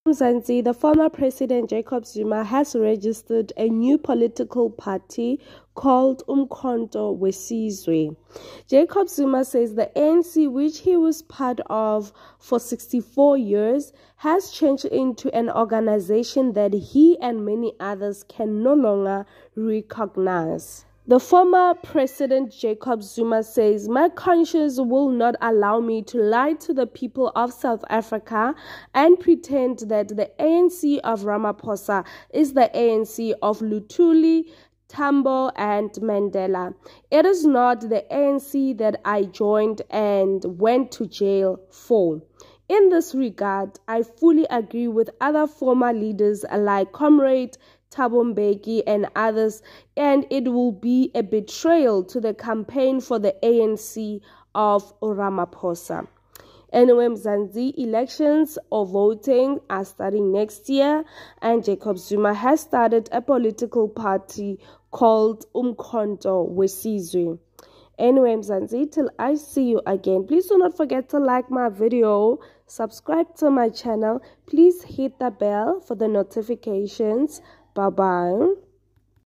Mzansi, the former president Jacob Zuma has registered a new political party called Umkhonto with Sizwe. Jacob Zuma says the ANC, which he was part of for 64 years, has changed into an organization that he and many others can no longer recognize. The former president Jacob Zuma says, "My conscience will not allow me to lie to the people of South Africa and pretend that the ANC of Ramaphosa is the ANC of Luthuli, Tambo and Mandela. It is not the ANC that I joined and went to jail for." In this regard, I fully agree with other former leaders like Comrade Thabo Mbeki and others, and it will be a betrayal to the campaign for the ANC of Ramaphosa. Anyway, Mzansi, elections or voting are starting next year, and Jacob Zuma has started a political party called Umkhonto with Sizwe. Anyway, Mzansi, till I see you again, please do not forget to like my video, subscribe to my channel, please hit the bell for the notifications. Bye-bye.